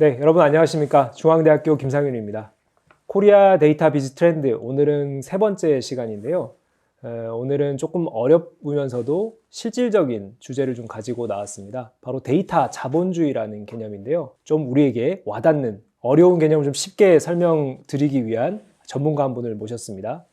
네, 여러분 안녕하십니까. 중앙대학교 김상윤입니다. 코리아 데이터 비즈 트렌드, 오늘은 세 번째 시간인데요. 오늘은 조금 어렵으면서도 실질적인 주제를 좀 가지고 나왔습니다. 바로 데이터 자본주의라는 개념인데요. 좀 우리에게 와닿는 어려운 개념을 좀 쉽게 설명드리기 위한 전문가 한 분을 모셨습니다.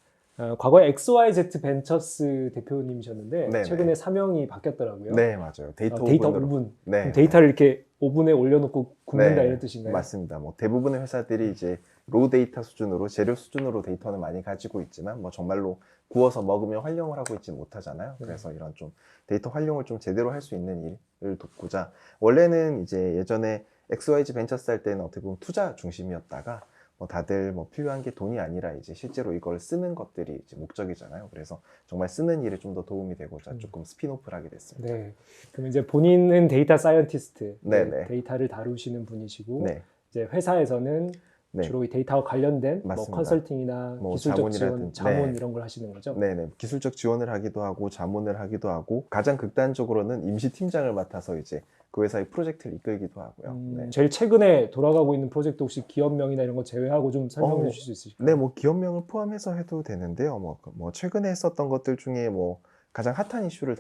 과거에 XYZ 벤처스 대표님이셨는데 네네. 최근에 사명이 바뀌었더라고요. 네, 맞아요. 데이터 데이터 오븐으로. 오븐. 네, 그럼 데이터를 이렇게 오븐에 올려놓고 굽는다 네, 이런 뜻인가요? 맞습니다. 뭐 대부분의 회사들이 이제 로우 데이터 수준으로 재료 수준으로 데이터는 많이 가지고 있지만 뭐 정말로 구워서 먹으면 활용을 하고 있지 못하잖아요. 그래서 이런 좀 데이터 활용을 좀 제대로 할 수 있는 일을 돕고자 원래는 이제 예전에 XYZ 벤처스 할 때는 어떻게 보면 투자 중심이었다가 뭐 다들 뭐 필요한 게 돈이 아니라 이제 실제로 이걸 쓰는 것들이 이제 목적이잖아요. 그래서 정말 쓰는 일에 좀 더 도움이 되고자 조금 스핀오프를 하게 됐습니다. 네. 그럼 이제 본인은 데이터 사이언티스트, 네네. 데이터를 다루시는 분이시고, 네. 이제 회사에서는 네. 주로 이 데이터와 관련된 뭐 맞습니다. 컨설팅이나 뭐 기술적 지원, 자문이라든지, 자문 네. 이런 걸 하시는 거죠? 네네. 기술적 지원을 하기도 하고 자문을 하기도 하고 가장 극단적으로는 임시 팀장을 맡아서 이제 그 회사의 프로젝트를 이끌기도 하고요. 네. 제일 최근에 돌아가고 있는 프로젝트 혹시 기업명이나 이런 거 제외하고 좀 설명해 주실 수 있으실까요? 네, 뭐 기업명을 포함해서 해도 되는데요. 뭐 최근에 했었던 것들 중에 뭐 가장 핫한 이슈를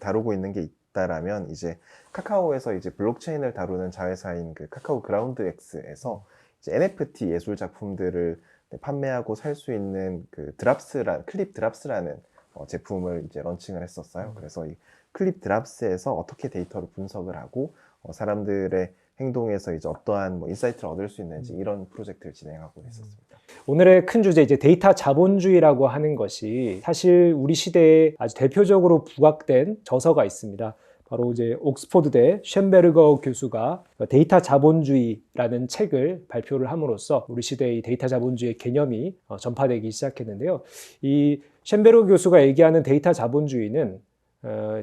다루고 있는 게 있다라면 이제 카카오에서 이제 블록체인을 다루는 자회사인 그 카카오 그라운드 X에서 이제 NFT 예술 작품들을 판매하고 살 수 있는 그 클립 드랍스라는 제품을 이제 런칭을 했었어요. 그래서 이 클립 드랍스에서 어떻게 데이터를 분석을 하고 사람들의 행동에서 이제 어떠한 뭐 인사이트를 얻을 수 있는지 이런 프로젝트를 진행하고 있었습니다. 오늘의 큰 주제, 이제 데이터 자본주의라고 하는 것이 사실 우리 시대에 아주 대표적으로 부각된 저서가 있습니다. 바로 이제 옥스퍼드대 쉔베르거 교수가 데이터 자본주의라는 책을 발표를 함으로써 우리 시대의 데이터 자본주의의 개념이 전파되기 시작했는데요. 이 쉔베르거 교수가 얘기하는 데이터 자본주의는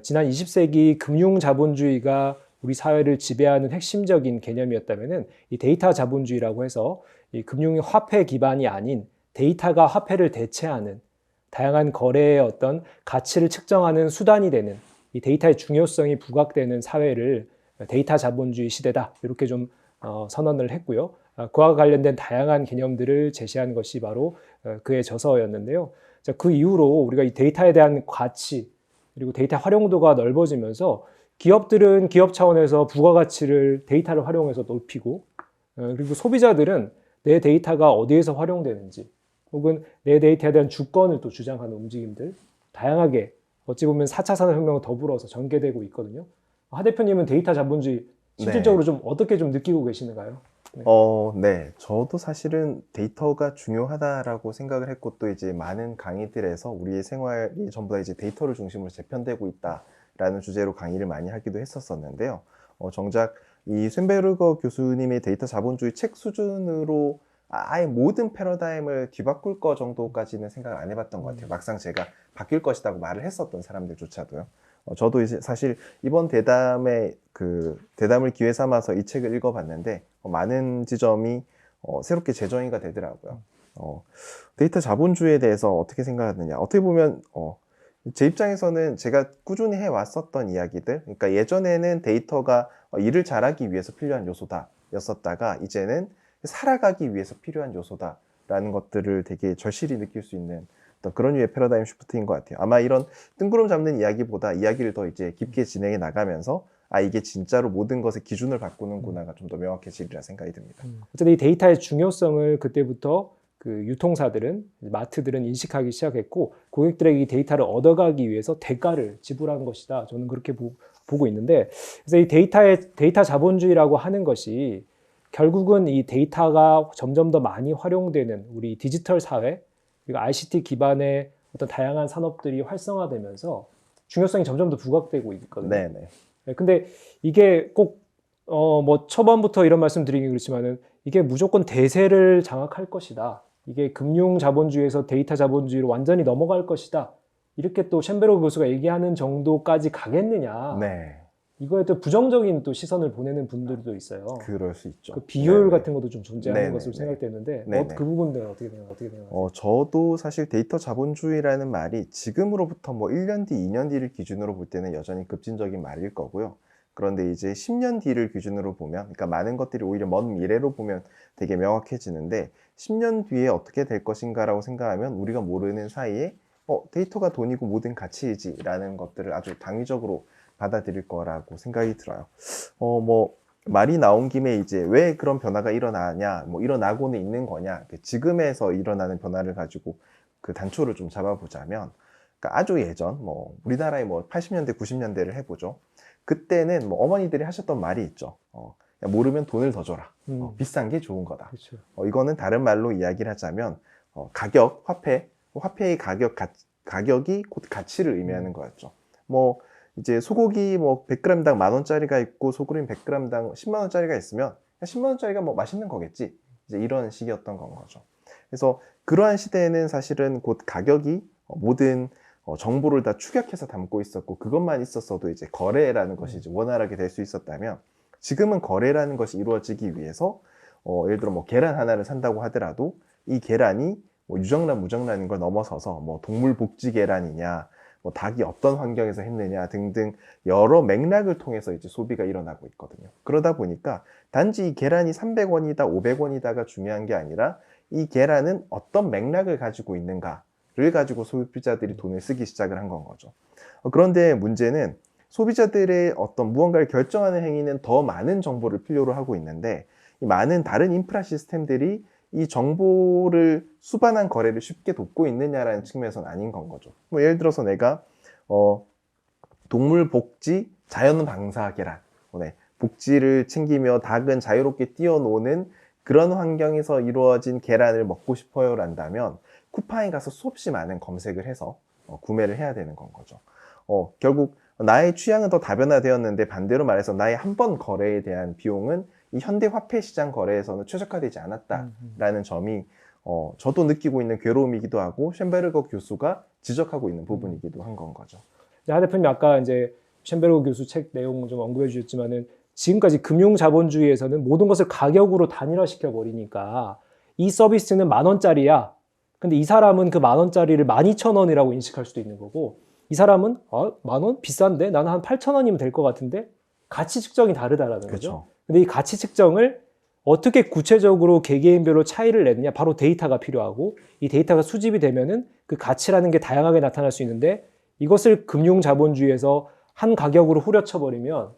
지난 20세기 금융 자본주의가 우리 사회를 지배하는 핵심적인 개념이었다면은 이 데이터 자본주의라고 해서 이 금융의 화폐 기반이 아닌 데이터가 화폐를 대체하는 다양한 거래의 어떤 가치를 측정하는 수단이 되는 이 데이터의 중요성이 부각되는 사회를 데이터 자본주의 시대다 이렇게 좀 선언을 했고요. 그와 관련된 다양한 개념들을 제시한 것이 바로 그의 저서였는데요. 그 이후로 우리가 이 데이터에 대한 가치 그리고 데이터 활용도가 넓어지면서 기업들은 기업 차원에서 부가가치를 데이터를 활용해서 높이고 그리고 소비자들은 내 데이터가 어디에서 활용되는지 혹은 내 데이터에 대한 주권을 또 주장하는 움직임들 다양하게 어찌 보면 4차 산업혁명과 더불어서 전개되고 있거든요. 하 대표님은 데이터 자본주의 실질적으로 좀 어떻게 좀 느끼고 계시는가요? 네. 저도 사실은 데이터가 중요하다라고 생각을 했고 또 이제 많은 강의들에서 우리의 생활이 전부 다 이제 데이터를 중심으로 재편되고 있다라는 주제로 강의를 많이 하기도 했었었는데요. 정작 이 쇤베르거 교수님의 데이터 자본주의 책 수준으로 아예 모든 패러다임을 뒤바꿀 거 정도까지는 생각을 안 해봤던 것 같아요. 막상 제가 바뀔 것이라고 말을 했었던 사람들조차도요. 저도 이제 사실 이번 대담을 기회 삼아서 이 책을 읽어봤는데 많은 지점이 새롭게 재정의가 되더라고요. 데이터 자본주의에 대해서 어떻게 생각하느냐. 어떻게 보면 제 입장에서는 제가 꾸준히 해왔었던 이야기들, 그러니까 예전에는 데이터가 일을 잘하기 위해서 필요한 요소다였었다가 이제는 살아가기 위해서 필요한 요소다라는 것들을 되게 절실히 느낄 수 있는 그런 류의 패러다임 시프트인 것 같아요. 아마 이런 뜬구름 잡는 이야기보다 이야기를 더 이제 깊게 진행해 나가면서 이게 진짜로 모든 것의 기준을 바꾸는구나가 좀 더 명확해지리라 생각이 듭니다. 어쨌든 이 데이터의 중요성을 그때부터 그 유통사들은 마트들은 인식하기 시작했고 고객들에게 이 데이터를 얻어가기 위해서 대가를 지불한 것이다. 저는 그렇게 보고 있는데 그래서 이 데이터 자본주의라고 하는 것이 결국은 이 데이터가 점점 더 많이 활용되는 우리 디지털 사회 그리고 ICT 기반의 어떤 다양한 산업들이 활성화되면서 중요성이 점점 더 부각되고 있거든요. 네네. 근데 이게 꼭 뭐 초반부터 이런 말씀 드리긴 그렇지만은 이게 무조건 대세를 장악할 것이다. 이게 금융 자본주의에서 데이터 자본주의로 완전히 넘어갈 것이다. 이렇게 또 쉔베르거 교수가 얘기하는 정도까지 가겠느냐. 네. 이거에 또 부정적인 또 시선을 보내는 분들도 있어요. 그럴 수 있죠. 그 비효율 네네. 같은 것도 좀 존재하는 네네네. 것으로 생각되는데 네네. 그 부분들은 어떻게 생각하세요? 저도 사실 데이터 자본주의라는 말이 지금으로부터 뭐 1년 뒤, 2년 뒤를 기준으로 볼 때는 여전히 급진적인 말일 거고요. 그런데 이제 10년 뒤를 기준으로 보면, 그러니까 많은 것들이 오히려 먼 미래로 보면 되게 명확해지는데 10년 뒤에 어떻게 될 것인가라고 생각하면 우리가 모르는 사이에 데이터가 돈이고 모든 가치이지라는 것들을 아주 당위적으로 받아들일 거라고 생각이 들어요. 뭐 말이 나온 김에 이제 왜 그런 변화가 일어나냐, 뭐 일어나고는 있는 거냐, 지금에서 일어나는 변화를 가지고 그 단초를 좀 잡아보자면, 그러니까 아주 예전, 뭐 우리나라의 뭐 80년대, 90년대를 해보죠. 그때는 뭐 어머니들이 하셨던 말이 있죠. 야, 모르면 돈을 더 줘라. 비싼 게 좋은 거다. 그렇죠. 이거는 다른 말로 이야기를 하자면 가격, 화폐의 가격이 곧 가치를 의미하는 거였죠. 뭐 이제 소고기 뭐 100g당 10,000원짜리가 있고 소고기는 100g당 10만 원짜리가 있으면 10만 원짜리가 뭐 맛있는 거겠지. 이제 이런 식이었던 건 거죠. 그래서 그러한 시대에는 사실은 곧 가격이 모든 정보를 다 축약해서 담고 있었고, 그것만 있었어도 이제 거래라는 것이 이제 원활하게 될 수 있었다면, 지금은 거래라는 것이 이루어지기 위해서 예를 들어 뭐 계란 하나를 산다고 하더라도 이 계란이 뭐 유정란 무정란인 걸 넘어서서 뭐 동물 복지 계란이냐, 뭐 닭이 어떤 환경에서 했느냐 등등 여러 맥락을 통해서 이제 소비가 일어나고 있거든요. 그러다 보니까 단지 이 계란이 300원이다 500원이다가 중요한 게 아니라 이 계란은 어떤 맥락을 가지고 있는가를 가지고 소비자들이 돈을 쓰기 시작을 한 건 거죠. 그런데 문제는 소비자들의 어떤 무언가를 결정하는 행위는 더 많은 정보를 필요로 하고 있는데, 이 많은 다른 인프라 시스템들이 이 정보를 수반한 거래를 쉽게 돕고 있느냐라는 측면에서는 아닌 건 거죠. 뭐 예를 들어서 내가 동물 복지 자연 방사 계란, 네, 복지를 챙기며 닭은 자유롭게 뛰어노는 그런 환경에서 이루어진 계란을 먹고 싶어요 란다면 쿠팡에 가서 수없이 많은 검색을 해서 구매를 해야 되는 건 거죠. 결국 나의 취향은 더 다변화되었는데 반대로 말해서 나의 한 번 거래에 대한 비용은 이 현대 화폐 시장 거래에서는 최적화되지 않았다라는 점이 저도 느끼고 있는 괴로움이기도 하고 쉔베르거 교수가 지적하고 있는 부분이기도 한 건 거죠. 하 대표님 아까 이제 쉔베르거 교수 책 내용 좀 언급해 주셨지만은 지금까지 금융 자본주의에서는 모든 것을 가격으로 단일화시켜 버리니까 이 서비스는 10,000원짜리야. 근데 이 사람은 그 10,000원짜리를 12,000원이라고 인식할 수도 있는 거고, 이 사람은 10,000원 비싼데 나는 한 8,000원이면 될 것 같은데, 가치 측정이 다르다라는 거죠. 그렇죠. 근데 이 가치 측정을 어떻게 구체적으로 개개인별로 차이를 내느냐, 바로 데이터가 필요하고, 이 데이터가 수집이 되면은 그 가치라는 게 다양하게 나타날 수 있는데, 이것을 금융 자본주의에서 한 가격으로 후려쳐 버리면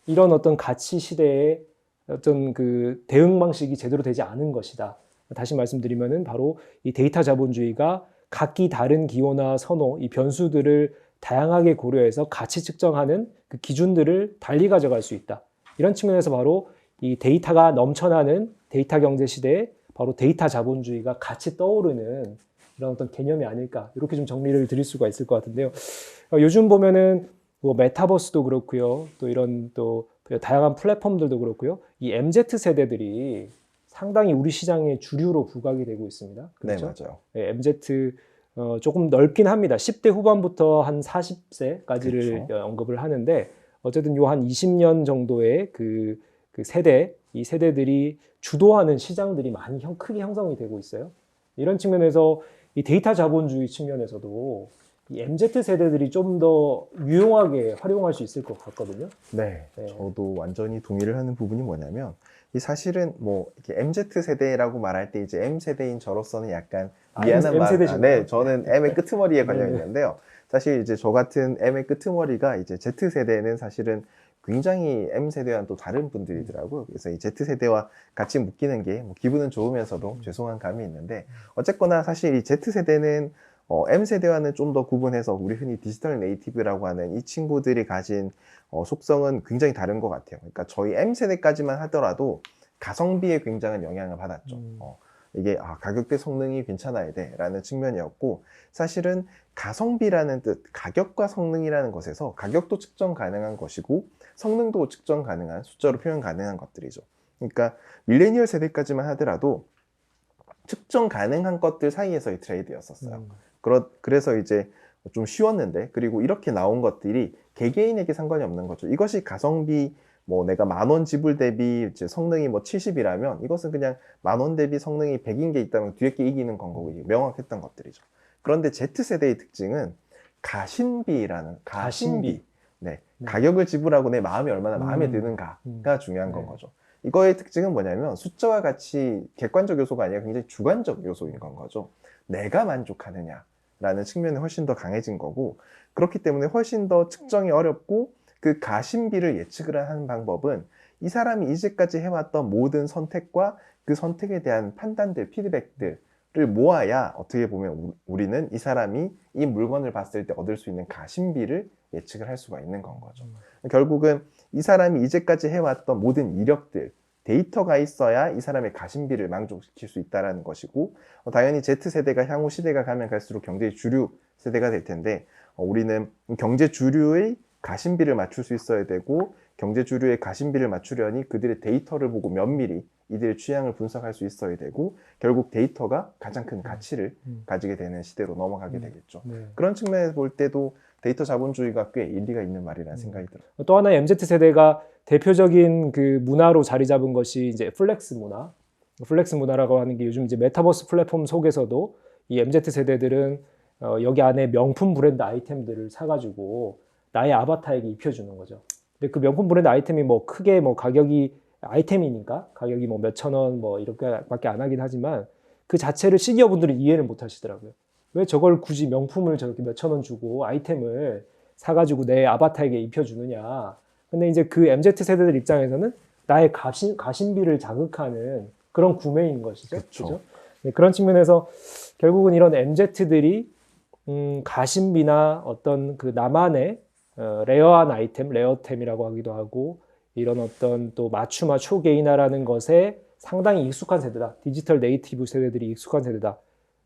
이런 어떤 가치 시대의 어떤 그 대응 방식이 제대로 되지 않은 것이다. 다시 말씀드리면은 바로 이 데이터 자본주의가 각기 다른 기호나 선호, 이 변수들을 다양하게 고려해서 가치 측정하는 그 기준들을 달리 가져갈 수 있다. 이런 측면에서 바로 이 데이터가 넘쳐나는 데이터 경제 시대에 바로 데이터 자본주의가 같이 떠오르는 이런 어떤 개념이 아닐까, 이렇게 좀 정리를 드릴 수가 있을 것 같은데요. 요즘 보면은 뭐 메타버스도 그렇고요, 또 이런 또 다양한 플랫폼들도 그렇고요, 이 MZ 세대들이 상당히 우리 시장의 주류로 부각이 되고 있습니다. 그렇죠? 네, 맞아요. 네, MZ 조금 넓긴 합니다. 10대 후반부터 한 40세까지를 그렇죠. 언급을 하는데, 어쨌든 요 한 20년 정도의 그 세대, 이 세대들이 주도하는 시장들이 많이 크게 형성이 되고 있어요. 이런 측면에서 이 데이터 자본주의 측면에서도 이 MZ 세대들이 좀 더 유용하게 활용할 수 있을 것 같거든요. 네, 네. 저도 완전히 동의를 하는 부분이 뭐냐면, 이 사실은 뭐 이렇게 MZ 세대라고 말할 때 이제 M 세대인 저로서는 약간 미안한 M 말, 세대신가요? 네, 저는 M의 끄트머리에 관련이 네. 있는데요. 사실 이제 저 같은 M의 끄트머리가 이제 Z 세대는 사실은 굉장히 M 세대와는 또 다른 분들이더라고요. 그래서 이 Z 세대와 같이 묶이는 게 뭐 기분은 좋으면서도 죄송한 감이 있는데, 어쨌거나 사실 이 Z 세대는 M 세대와는 좀 더 구분해서 우리 흔히 디지털 네이티브라고 하는 이 친구들이 가진 속성은 굉장히 다른 것 같아요. 그러니까 저희 M 세대까지만 하더라도 가성비에 굉장한 영향을 받았죠. 이게 가격대 성능이 괜찮아야 돼라는 측면이었고, 사실은 가성비라는 뜻, 가격과 성능이라는 것에서 가격도 측정 가능한 것이고 성능도 측정 가능한, 숫자로 표현 가능한 것들이죠. 그러니까 밀레니얼 세대까지만 하더라도 측정 가능한 것들 사이에서의 트레이드였었어요. 그래서 이제 좀 쉬웠는데, 그리고 이렇게 나온 것들이 개개인에게 상관이 없는 거죠. 이것이 가성비, 뭐 내가 10,000원 지불 대비 이제 성능이 뭐 70이라면 이것은 그냥 10,000원 대비 성능이 100인 게 있다면 뒤에 게 이기는 건 거고, 이게 명확했던 것들이죠. 그런데 Z세대의 특징은 가신비. 네. 가격을 지불하고 내 마음이 얼마나 마음에 드는가가 중요한 건 거죠. 이거의 특징은 뭐냐면 숫자와 같이 객관적 요소가 아니라 굉장히 주관적 요소인 건 거죠. 내가 만족하느냐라는 측면이 훨씬 더 강해진 거고, 그렇기 때문에 훨씬 더 측정이 어렵고, 그 가심비를 예측을 하는 방법은 이 사람이 이제까지 해왔던 모든 선택과 그 선택에 대한 판단들, 피드백들을 모아야 어떻게 보면 우리는 이 사람이 이 물건을 봤을 때 얻을 수 있는 가심비를 예측을 할 수가 있는 건 거죠. 결국은 이 사람이 이제까지 해왔던 모든 이력들, 데이터가 있어야 이 사람의 가심비를 만족시킬 수 있다는 것이고, 당연히 Z세대가 향후 시대가 가면 갈수록 경제의 주류 세대가 될 텐데, 우리는 경제 주류의 가심비를 맞출 수 있어야 되고, 경제 주류의 가심비를 맞추려니 그들의 데이터를 보고 면밀히 이들의 취향을 분석할 수 있어야 되고, 결국 데이터가 가장 큰 가치를 가지게 되는 시대로 넘어가게 되겠죠. 그런 측면에서 볼 때도 데이터 자본주의가 꽤 일리가 있는 말이라는 생각이 들어요. 또 하나의 MZ세대가 대표적인 그 문화로 자리 잡은 것이 이제 플렉스 문화. 플렉스 문화라고 하는 게 요즘 이제 메타버스 플랫폼 속에서도 이 MZ세대들은 여기 안에 명품 브랜드 아이템들을 사가지고 나의 아바타에게 입혀주는 거죠. 근데 그 명품 브랜드 아이템이 뭐 크게 뭐 가격이 아이템이니까 가격이 뭐 몇천 원 뭐 이렇게밖에 안 하긴 하지만 그 자체를 시니어 분들은 이해를 못 하시더라고요. 왜 저걸 굳이 명품을 저렇게 몇천 원 주고 아이템을 사가지고 내 아바타에게 입혀주느냐. 근데 이제 그 MZ세대들 입장에서는 나의 가심비를 자극하는 그런 구매인 것이죠. 그렇죠? 네, 그런 측면에서 결국은 이런 MZ들이 가심비나 어떤 그 나만의 레어한 아이템, 레어템이라고 하기도 하고 이런 어떤 또 맞춤화 초개인화라는 것에 상당히 익숙한 세대다. 디지털 네이티브 세대들이 익숙한 세대다.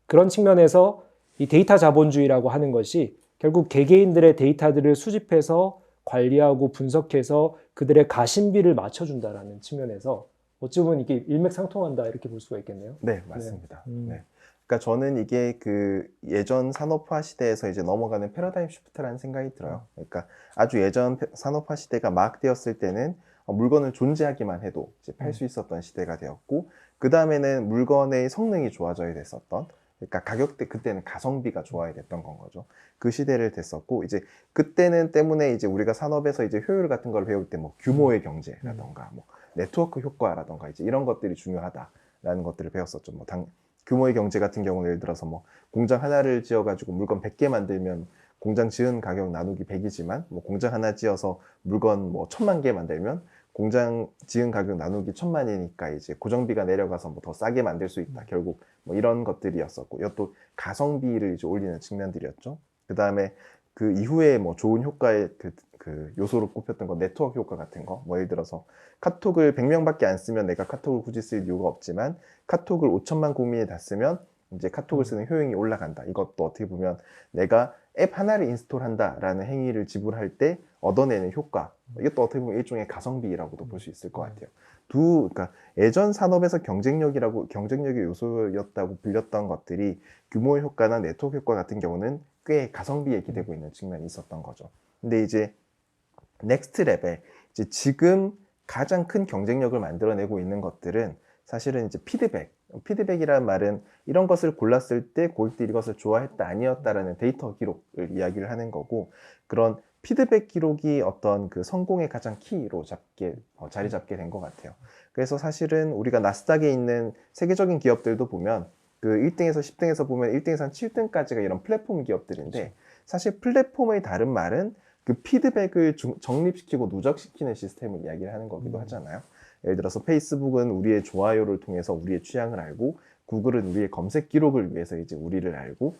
그런 측면에서 이 데이터 자본주의라고 하는 것이 결국 개개인들의 데이터들을 수집해서 관리하고 분석해서 그들의 가심비를 맞춰준다라는 측면에서 어찌 보면 이게 일맥상통한다 이렇게 볼 수가 있겠네요. 네, 맞습니다. 네. 그러니까 저는 이게 그 예전 산업화 시대에서 이제 넘어가는 패러다임 시프트라는 생각이 들어요. 그러니까 아주 예전 산업화 시대가 막 되었을 때는 물건을 존재하기만 해도 이제 팔 수 있었던 시대가 되었고, 그 다음에는 물건의 성능이 좋아져야 됐었던, 그러니까 가격대 그때는 가성비가 좋아야 됐던 건 거죠. 그 시대를 됐었고, 이제 그때는 때문에 이제 우리가 산업에서 이제 효율 같은 걸 배울 때 뭐 규모의 경제라던가 뭐 네트워크 효과라던가 이제 이런 것들이 중요하다라는 것들을 배웠었죠. 뭐 규모의 경제 같은 경우는 예를 들어서 뭐 공장 하나를 지어가지고 물건 100개 만들면 공장 지은 가격 나누기 100이지만 뭐 공장 하나 지어서 물건 뭐 1000만 개 만들면 공장 지은 가격 나누기 1000만이니까 이제 고정비가 내려가서 뭐 더 싸게 만들 수 있다. 결국 뭐 이런 것들이었었고, 이것도 가성비를 이제 올리는 측면들이었죠. 그 다음에 그 이후에 뭐 좋은 효과의 그 요소로 꼽혔던 건 네트워크 효과 같은 거. 뭐 예를 들어서 카톡을 100명밖에 안 쓰면 내가 카톡을 굳이 쓸 이유가 없지만 카톡을 5천만 국민이 다 쓰면 이제 카톡을 쓰는 효용이 올라간다. 이것도 어떻게 보면 내가 앱 하나를 인스톨한다라는 행위를 지불할 때 얻어내는 효과. 이것도 어떻게 보면 일종의 가성비라고도 볼 수 있을 것 같아요. 그러니까 예전 산업에서 경쟁력의 요소였다고 불렸던 것들이 규모 효과나 네트워크 효과 같은 경우는 꽤 가성비에 기대고 있는 측면이 있었던 거죠. 근데 이제 넥스트 레벨, 이제 지금 가장 큰 경쟁력을 만들어내고 있는 것들은 사실은 이제 피드백이라는 말은 이런 것을 골랐을 때 고객들이 이것을 좋아했다 아니었다라는 데이터 기록을 이야기를 하는 거고, 그런 피드백 기록이 어떤 그 성공의 가장 키로 자리 잡게 된 것 같아요. 그래서 사실은 우리가 나스닥에 있는 세계적인 기업들도 보면 그 1등에서 10등에서 보면 1등에서 한 7등까지가 이런 플랫폼 기업들인데, 사실 플랫폼의 다른 말은 그 피드백을 정립시키고 누적시키는 시스템을 이야기를 하는 거기도 하잖아요. 예를 들어서 페이스북은 우리의 좋아요를 통해서 우리의 취향을 알고, 구글은 우리의 검색 기록을 위해서 이제 우리를 알고,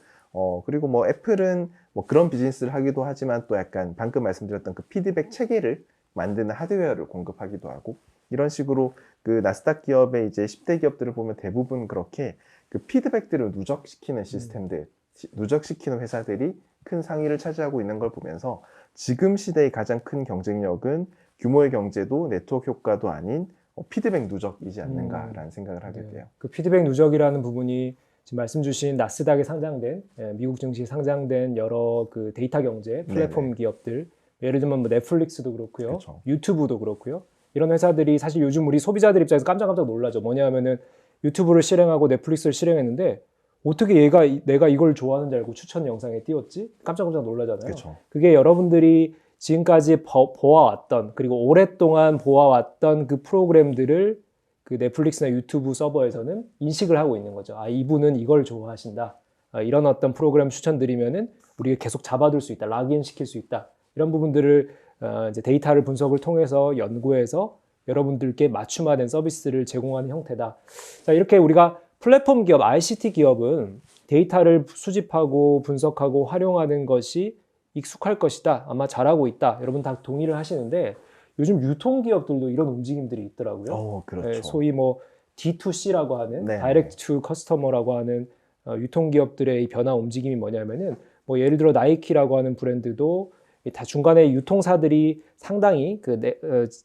그리고 뭐 애플은 뭐 그런 비즈니스를 하기도 하지만 또 약간 방금 말씀드렸던 그 피드백 체계를 만드는 하드웨어를 공급하기도 하고, 이런 식으로 그 나스닥 기업의 이제 10대 기업들을 보면 대부분 그렇게 그 피드백들을 누적시키는 시스템들, 누적시키는 회사들이 큰 상위를 차지하고 있는 걸 보면서 지금 시대의 가장 큰 경쟁력은 규모의 경제도 네트워크 효과도 아닌 피드백 누적이지 않는가라는 생각을 하게 돼요. 그 피드백 누적이라는 부분이 지금 말씀 주신 나스닥에 상장된, 미국 증시에 상장된 여러 그 데이터 경제 플랫폼 기업들, 예를 들면 뭐 넷플릭스도 그렇고요, 그렇죠. 유튜브도 그렇고요. 이런 회사들이 사실 요즘 우리 소비자들 입장에서 깜짝깜짝 놀라죠. 뭐냐면은 유튜브를 실행하고 넷플릭스를 실행했는데 어떻게 내가 이걸 좋아하는 줄 알고 추천 영상에 띄웠지? 깜짝깜짝 놀라잖아요. 그렇죠. 그게 여러분들이 지금까지 보아왔던 그리고 오랫동안 보아왔던 그 프로그램들을 그 넷플릭스나 유튜브 서버에서는 인식을 하고 있는 거죠. 아, 이분은 이걸 좋아하신다. 이런 어떤 프로그램 추천드리면은 우리가 계속 잡아둘 수 있다. 락인 시킬 수 있다. 이런 부분들을 이제 데이터를 분석을 통해서 연구해서 여러분들께 맞춤화된 서비스를 제공하는 형태다. 자, 이렇게 우리가 플랫폼 기업, ICT 기업은 데이터를 수집하고 분석하고 활용하는 것이 익숙할 것이다. 아마 잘하고 있다. 여러분 다 동의를 하시는데 요즘 유통기업들도 이런 움직임들이 있더라고요. 그렇죠. 네, 소위 뭐 D2C라고 하는 네. Direct to Customer라고 하는 유통기업들의 이 변화 움직임이 뭐냐면은 뭐 예를 들어 나이키라고 하는 브랜드도 다 중간에 유통사들이 상당히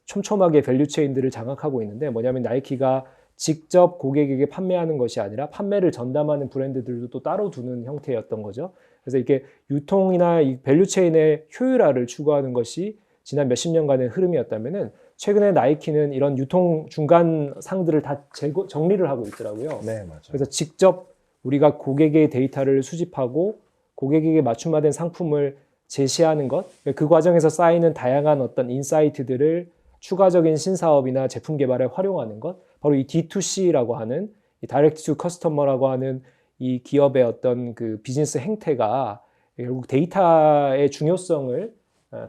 촘촘하게 밸류체인들을 장악하고 있는데 뭐냐면 나이키가 직접 고객에게 판매하는 것이 아니라 판매를 전담하는 브랜드들도 또 따로 두는 형태였던 거죠. 그래서 이렇게 유통이나 이 밸류체인의 효율화를 추구하는 것이 지난 몇십 년간의 흐름이었다면은 최근에 나이키는 이런 유통 중간 상들을 다 정리를 하고 있더라고요. 네, 맞아요. 그래서 직접 우리가 고객의 데이터를 수집하고 고객에게 맞춤화된 상품을 제시하는 것, 그 과정에서 쌓이는 다양한 어떤 인사이트들을 추가적인 신사업이나 제품 개발에 활용하는 것, 바로 이 D2C라고 하는 이 Direct to Customer라고 하는 이 기업의 어떤 그 비즈니스 행태가 결국 데이터의 중요성을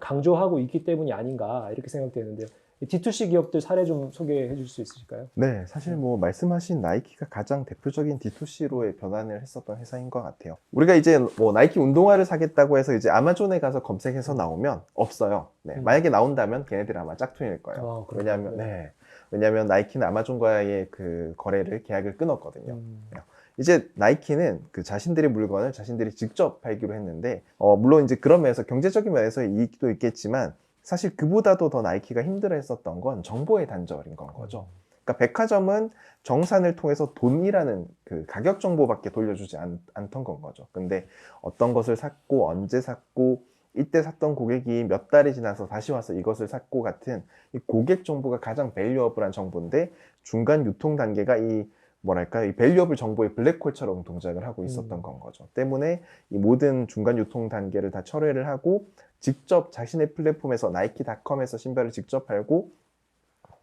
강조하고 있기 때문이 아닌가 이렇게 생각되는데요. D2C 기업들 사례 좀 소개해 줄 수 있으실까요? 네, 사실 뭐 말씀하신 나이키가 가장 대표적인 D2C로의 변환을 했었던 회사인 것 같아요. 우리가 이제 뭐 나이키 운동화를 사겠다고 해서 이제 아마존에 가서 검색해서 나오면 없어요. 네, 만약에 나온다면 걔네들 아마 짝퉁일 거예요. 왜냐하면 나이키는 아마존과의 그 거래를 계약을 끊었거든요. 이제 나이키는 그 자신들의 물건을 자신들이 직접 팔기로 했는데 물론 이제 그런 면에서 경제적인 면에서 이익도 있겠지만 사실 그보다도 더 나이키가 힘들어했었던 건 정보의 단절인 건 거죠. 그러니까 백화점은 정산을 통해서 돈이라는 그 가격 정보밖에 돌려주지 않던 건 거죠. 근데 어떤 것을 샀고 언제 샀고 이때 샀던 고객이 몇 달이 지나서 다시 와서 이것을 샀고 같은 이 고객 정보가 가장 밸류어블한 정보인데 중간 유통 단계가 이 밸류어블 정보의 블랙홀처럼 동작을 하고 있었던 건 거죠. 때문에 이 모든 중간 유통 단계를 다 철회를 하고 직접 자신의 플랫폼에서 나이키닷컴에서 신발을 직접 팔고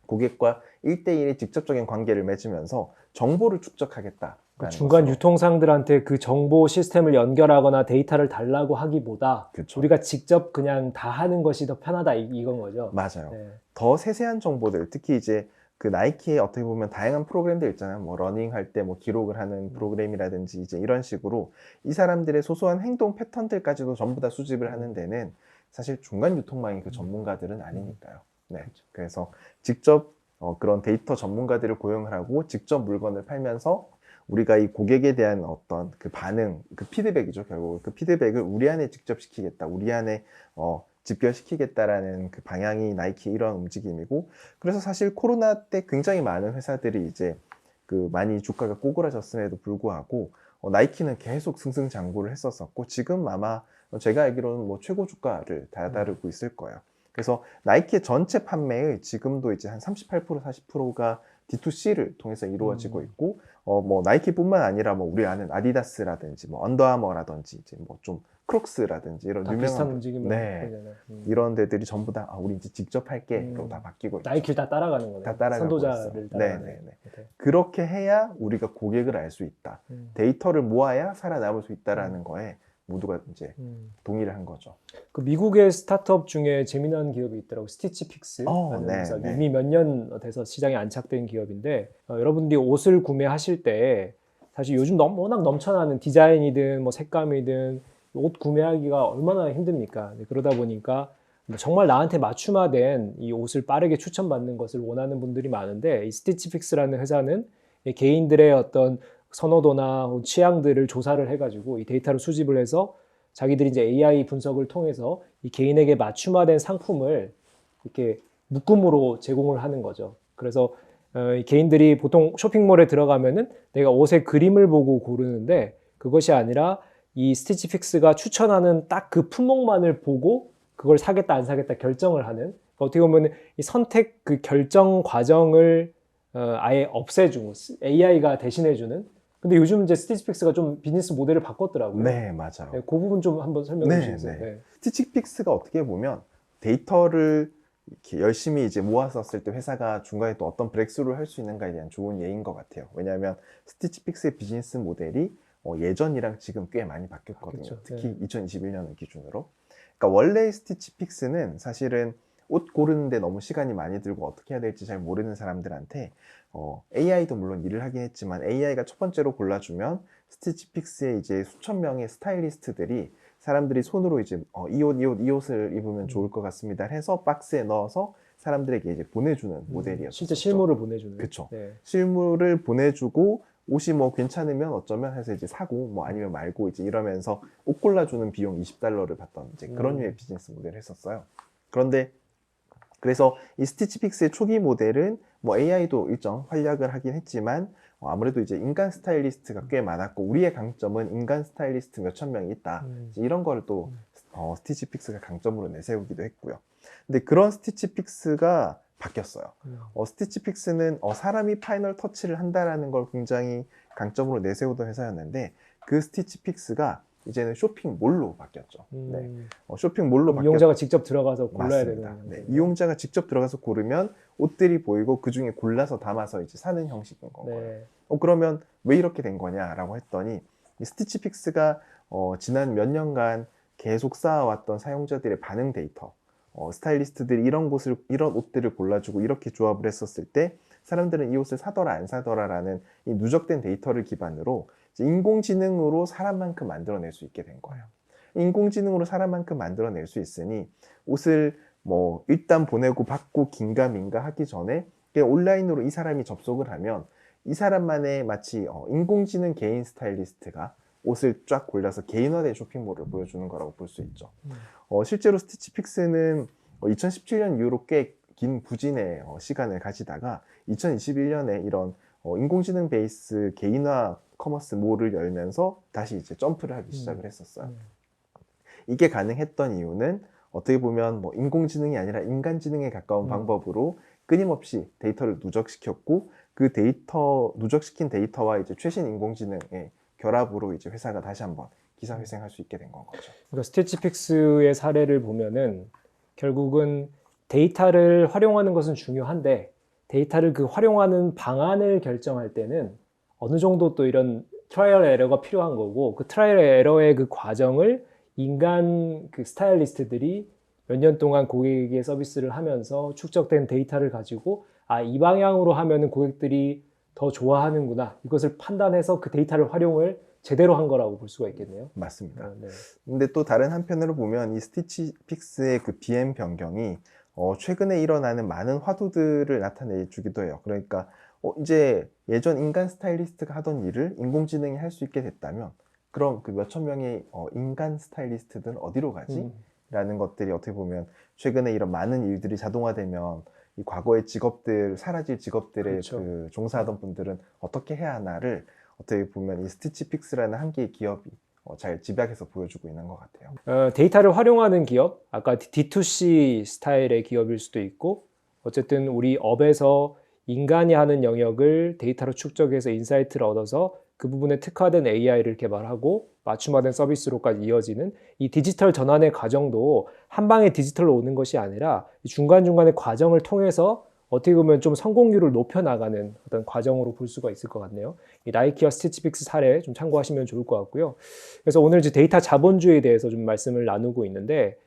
고객과 1대1의 직접적인 관계를 맺으면서 정보를 축적하겠다. 중간 유통상들한테 그 정보 시스템을 연결하거나 데이터를 달라고 하기보다 그쵸. 우리가 직접 그냥 다 하는 것이 더 편하다 이건 거죠. 맞아요. 네. 더 세세한 정보들, 특히 이제 그 나이키의 어떻게 보면 다양한 프로그램들 있잖아요. 뭐 러닝 할 때 뭐 기록을 하는 프로그램이라든지 이제 이런 식으로 이 사람들의 소소한 행동 패턴들까지도 전부 다 수집을 하는 데는 사실 중간 유통망의 그 전문가들은 아니니까요. 네. 그래서 직접 그런 데이터 전문가들을 고용을 하고 직접 물건을 팔면서 우리가 이 고객에 대한 어떤 그 반응, 그 피드백이죠. 결국 그 피드백을 우리 안에 직접 시키겠다. 우리 안에 집결시키겠다라는 그 방향이 나이키 이런 움직임이고, 그래서 사실 코로나 때 굉장히 많은 회사들이 이제 그 많이 주가가 꼬그라졌음에도 불구하고 나이키는 계속 승승장구를 했었었고, 지금 아마 제가 알기로는 뭐 최고 주가를 다다르고 있을 거예요. 그래서 나이키의 전체 판매의 지금도 이제 한 38%, 40%가 D2C를 통해서 이루어지고 있고, 뭐 나이키뿐만 아니라 뭐 우리 아는 아디다스라든지 뭐 언더아머라든지 이제 뭐 좀 크록스라든지 이런 다 비슷한 움직임을 이런 데들이 전부 다 우리 이제 직접 할게로 다 바뀌고 있죠. 나이키를 다 따라가는 거네요. 다 따라가고 선도자를 따라가는. 네네네. 그렇게 해야 우리가 고객을 알 수 있다. 데이터를 모아야 살아남을 수 있다라는 거에 모두가 이제 동의를 한 거죠. 그 미국의 스타트업 중에 재미난 기업이 있더라고요. 스티치픽스. 이미 몇 년 돼서 시장에 안착된 기업인데 여러분들이 옷을 구매하실 때 사실 요즘 워낙 넘쳐나는 디자인이든 뭐 색감이든 옷 구매하기가 얼마나 힘듭니까? 그러다 보니까 정말 나한테 맞춤화된 이 옷을 빠르게 추천받는 것을 원하는 분들이 많은데 이 스티치픽스라는 회사는 개인들의 어떤 선호도나 취향들을 조사를 해가지고 이 데이터를 수집을 해서 자기들이 이제 AI 분석을 통해서 이 개인에게 맞춤화된 상품을 이렇게 묶음으로 제공을 하는 거죠. 그래서 개인들이 보통 쇼핑몰에 들어가면은 내가 옷의 그림을 보고 고르는데 그것이 아니라 이 스티치픽스가 추천하는 딱 그 품목만을 보고 그걸 사겠다 안 사겠다 결정을 하는, 어떻게 보면 이 선택 그 결정 과정을 아예 없애주고 AI가 대신해주는. 근데 요즘 이제 스티치픽스가 좀 비즈니스 모델을 바꿨더라고요. 네, 맞아요. 그 부분 좀 한번 설명해 주시겠어요? 스티치픽스가 어떻게 보면 데이터를 이렇게 열심히 이제 모았었을 때 회사가 중간에 또 어떤 브렉스루를 할 수 있는가에 대한 좋은 예인 것 같아요. 왜냐하면 스티치픽스의 비즈니스 모델이 예전이랑 지금 꽤 많이 바뀌었거든요. 그렇죠. 특히 2021년을 기준으로. 그러니까 원래 스티치픽스는 사실은 옷 고르는데 너무 시간이 많이 들고 어떻게 해야 될지 잘 모르는 사람들한테 AI도 물론 일을 하긴 했지만 AI가 첫 번째로 골라주면 스티치픽스의 이제 수천 명의 스타일리스트들이 사람들이 손으로 이제 이 옷을 입으면 좋을 것 같습니다 해서 박스에 넣어서 사람들에게 이제 보내주는 모델이었죠. 실제 실물을 보내주는. 그쵸. 네. 실물을 보내주고 옷이 뭐 괜찮으면 어쩌면 해서 이제 사고 뭐 아니면 말고 이제 이러면서 옷 골라주는 비용 $20를 받던 이제 그런 류의 비즈니스 모델을 했었어요. 그런데 그래서 이 스티치픽스의 초기 모델은 뭐 AI도 일정 활약을 하긴 했지만 아무래도 이제 인간 스타일리스트가 꽤 많았고 우리의 강점은 인간 스타일리스트 몇천 명이 있다. 이런 걸 또 스티치픽스가 강점으로 내세우기도 했고요. 근데 그런 스티치픽스가 바뀌었어요. 스티치픽스는 사람이 파이널 터치를 한다라는 걸 굉장히 강점으로 내세우던 회사였는데 그 스티치픽스가 이제는 쇼핑몰로 바뀌었죠. 네. 쇼핑몰로 이용자가 직접 들어가서 골라야 맞습니다. 되는. 네. 이용자가 직접 들어가서 고르면 옷들이 보이고 그 중에 골라서 담아서 이제 사는 형식인 거예요. 네. 그러면 왜 이렇게 된 거냐라고 했더니 이 스티치픽스가 지난 몇 년간 계속 쌓아왔던 사용자들의 반응 데이터, 스타일리스트들이 이런 옷들을 골라주고 이렇게 조합을 했었을 때 사람들은 이 옷을 사더라 안 사더라라는 이 누적된 데이터를 기반으로 인공지능으로 사람만큼 만들어낼 수 있게 된 거예요. 인공지능으로 사람만큼 만들어낼 수 있으니 옷을 뭐 일단 보내고 받고 긴가민가 하기 전에 그냥 온라인으로 이 사람이 접속을 하면 이 사람만의 마치 인공지능 개인 스타일리스트가 옷을 쫙 골라서 개인화된 쇼핑몰을 보여주는 거라고 볼 수 있죠. 실제로 스티치픽스는 2017년 이후로 꽤 긴 부진의 시간을 가지다가 2021년에 이런 인공지능 베이스 개인화 커머스 몰을 열면서 다시 이제 점프를 하기 시작을 했었어요. 이게 가능했던 이유는 어떻게 보면 뭐 인공지능이 아니라 인간지능에 가까운 방법으로 끊임없이 데이터를 누적시켰고 그 누적시킨 데이터와 이제 최신 인공지능의 결합으로 이제 회사가 다시 한번 기사회생할 수 있게 된 건 거죠. 그러니까 스티치픽스의 사례를 보면은 결국은 데이터를 활용하는 것은 중요한데 데이터를 그 활용하는 방안을 결정할 때는 어느 정도 또 이런 트라이얼 에러가 필요한 거고 그 트라이얼 에러의 그 과정을 인간 그 스타일리스트들이 몇 년 동안 고객에게 서비스를 하면서 축적된 데이터를 가지고 이 방향으로 하면은 고객들이 더 좋아하는구나 이것을 판단해서 그 데이터를 활용을 제대로 한 거라고 볼 수가 있겠네요. 맞습니다. 네. 근데 또 다른 한편으로 보면 이 스티치픽스의 그 BM 변경이 최근에 일어나는 많은 화두들을 나타내 주기도 해요. 그러니까 이제 예전 인간 스타일리스트가 하던 일을 인공지능이 할 수 있게 됐다면 그럼 그 몇천 명의 인간 스타일리스트들은 어디로 가지? 라는 것들이 어떻게 보면 최근에 이런 많은 일들이 자동화되면 이 과거의 직업들, 사라질 직업들의 그렇죠. 그 종사하던 분들은 어떻게 해야 하나를 어떻게 보면 이 스티치픽스라는 한 개의 기업이 잘 집약해서 보여주고 있는 것 같아요. 데이터를 활용하는 기업, 아까 D2C 스타일의 기업일 수도 있고 어쨌든 우리 업에서 인간이 하는 영역을 데이터로 축적해서 인사이트를 얻어서 그 부분에 특화된 AI를 개발하고 맞춤화된 서비스로까지 이어지는 이 디지털 전환의 과정도 한 방에 디지털로 오는 것이 아니라 중간중간의 과정을 통해서 어떻게 보면 좀 성공률을 높여나가는 어떤 과정으로 볼 수가 있을 것 같네요. 이 나이키와 스티치픽스 사례 좀 참고하시면 좋을 것 같고요. 그래서 오늘 이제 데이터 자본주의에 대해서 좀 말씀을 나누고 있는데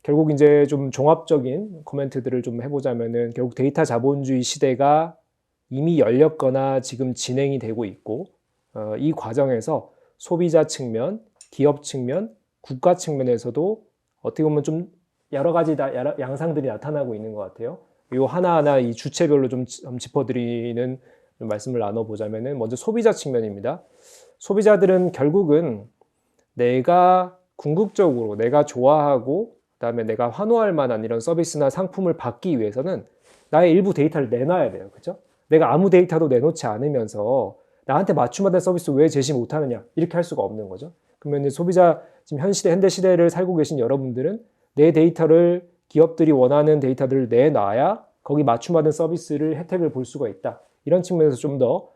결국 이제 좀 종합적인 코멘트들을 좀 해보자면은 결국 데이터 자본주의 시대가 이미 열렸거나 지금 진행이 되고 있고 이 과정에서 소비자 측면, 기업 측면, 국가 측면에서도 어떻게 보면 좀 여러 가지 양상들이 나타나고 있는 것 같아요. 이 하나하나 이 주체별로 좀 짚어드리는 말씀을 나눠보자면은 먼저 소비자 측면입니다. 소비자들은 결국은 내가 궁극적으로 내가 좋아하고 그다음에 내가 환호할 만한 이런 서비스나 상품을 받기 위해서는 나의 일부 데이터를 내놔야 돼요. 그렇죠? 내가 아무 데이터도 내놓지 않으면서 나한테 맞춤화된 서비스 왜 제시 못하느냐 이렇게 할 수가 없는 거죠. 그러면 소비자 지금 현 시대 현대 시대를 살고 계신 여러분들은 내 데이터를 기업들이 원하는 데이터들을 내놔야 거기 맞춤화된 서비스를 혜택을 볼 수가 있다. 이런 측면에서 좀 더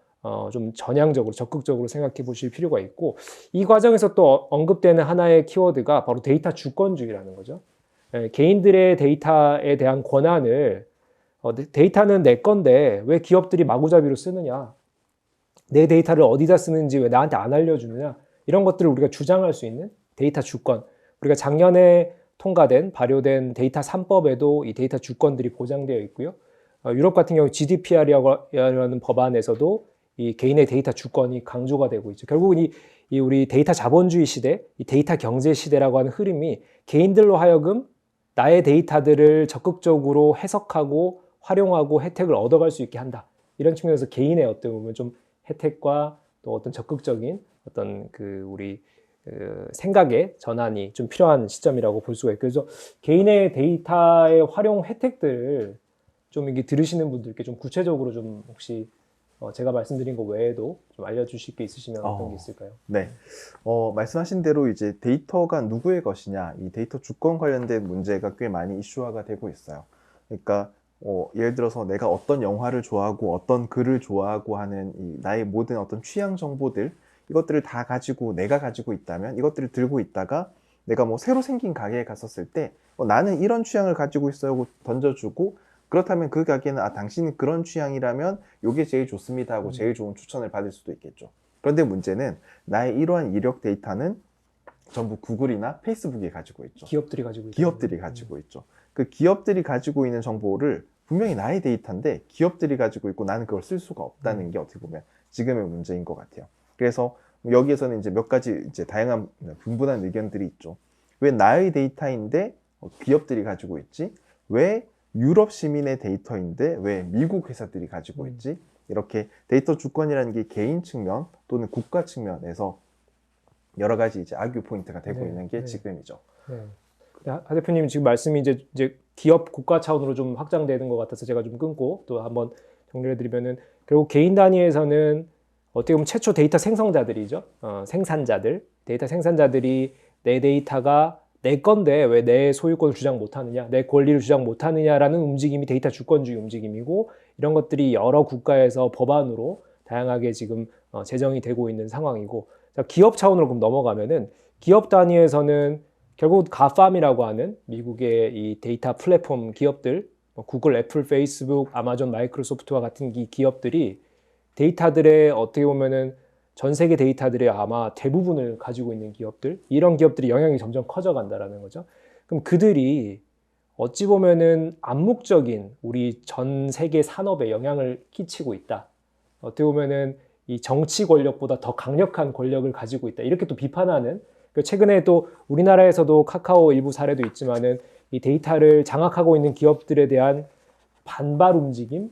좀 전향적으로 적극적으로 생각해 보실 필요가 있고 이 과정에서 또 언급되는 하나의 키워드가 바로 데이터 주권주의라는 거죠. 개인들의 데이터에 대한 권한을 데이터는 내 건데 왜 기업들이 마구잡이로 쓰느냐, 내 데이터를 어디다 쓰는지 왜 나한테 안 알려주느냐, 이런 것들을 우리가 주장할 수 있는 데이터 주권, 우리가 작년에 통과된 발효된 데이터 3법에도 이 데이터 주권들이 보장되어 있고요. 유럽 같은 경우 GDPR이라는 법안에서도 이 개인의 데이터 주권이 강조가 되고 있죠. 결국은 이 우리 데이터 자본주의 시대, 이 데이터 경제 시대라고 하는 흐름이 개인들로 하여금 나의 데이터들을 적극적으로 해석하고 활용하고 혜택을 얻어갈 수 있게 한다. 이런 측면에서 개인의 어떤 보면 좀 혜택과 또 어떤 적극적인 어떤 우리 생각의 전환이 좀 필요한 시점이라고 볼 수가 있고, 그래서 개인의 데이터의 활용 혜택들을 좀 이게 들으시는 분들께 좀 구체적으로 좀 혹시 제가 말씀드린 거 외에도 좀 알려주실 게 있으시면 어떤 게 있을까요? 네. 말씀하신 대로 이제 데이터가 누구의 것이냐, 이 데이터 주권 관련된 문제가 꽤 많이 이슈화가 되고 있어요. 그러니까 예를 들어서 내가 어떤 영화를 좋아하고 어떤 글을 좋아하고 하는 이 나의 모든 어떤 취향 정보들, 이것들을 다 가지고 내가 가지고 있다면, 이것들을 들고 있다가 내가 뭐 새로 생긴 가게에 갔었을 때 나는 이런 취향을 가지고 있어요 하고 던져주고, 그렇다면 그 가게는 당신이 그런 취향이라면 이게 제일 좋습니다 하고 제일 좋은 추천을 받을 수도 있겠죠. 그런데 문제는 나의 이러한 이력 데이터는 전부 구글이나 페이스북이 가지고 있죠. 기업들이 가지고 있죠. 기업들이 가지고 있죠. 그 기업들이 가지고 있는 정보를 분명히 나의 데이터인데 기업들이 가지고 있고 나는 그걸 쓸 수가 없다는 게 어떻게 보면 지금의 문제인 것 같아요. 그래서 여기에서는 이제 몇 가지 이제 다양한 분분한 의견들이 있죠. 왜 나의 데이터인데 기업들이 가지고 있지? 왜 유럽 시민의 데이터인데 왜 미국 회사들이 가지고 있지? 이렇게 데이터 주권이라는 게 개인 측면 또는 국가 측면에서 여러 가지 이제 아규 포인트가 되고 있는 게 지금이죠. 하 대표님 지금 말씀이 이제 기업 국가 차원으로 좀 확장되는 것 같아서 제가 좀 끊고 또 한번 정리해 드리면은, 결국 개인 단위에서는 어떻게 보면 최초 데이터 생성자들이죠. 생산자들, 데이터 생산자들이 내 데이터가 내 건데 왜 내 소유권을 주장 못하느냐, 내 권리를 주장 못하느냐라는 움직임이 데이터 주권주의 움직임이고, 이런 것들이 여러 국가에서 법안으로 다양하게 지금 제정이 되고 있는 상황이고, 자, 기업 차원으로 그럼 넘어가면은 기업 단위에서는 결국 가팜이라고 하는 미국의 이 데이터 플랫폼 기업들, 구글, 애플, 페이스북, 아마존, 마이크로소프트와 같은 이 기업들이 데이터들의 어떻게 보면은 전 세계 데이터들의 아마 대부분을 가지고 있는 기업들, 이런 기업들이 영향이 점점 커져간다라는 거죠. 그럼 그들이 어찌 보면은 암묵적인 우리 전 세계 산업에 영향을 끼치고 있다. 어떻게 보면은 이 정치 권력보다 더 강력한 권력을 가지고 있다. 이렇게 또 비판하는, 최근에 또 우리나라에서도 카카오 일부 사례도 있지만은 이 데이터를 장악하고 있는 기업들에 대한 반발 움직임,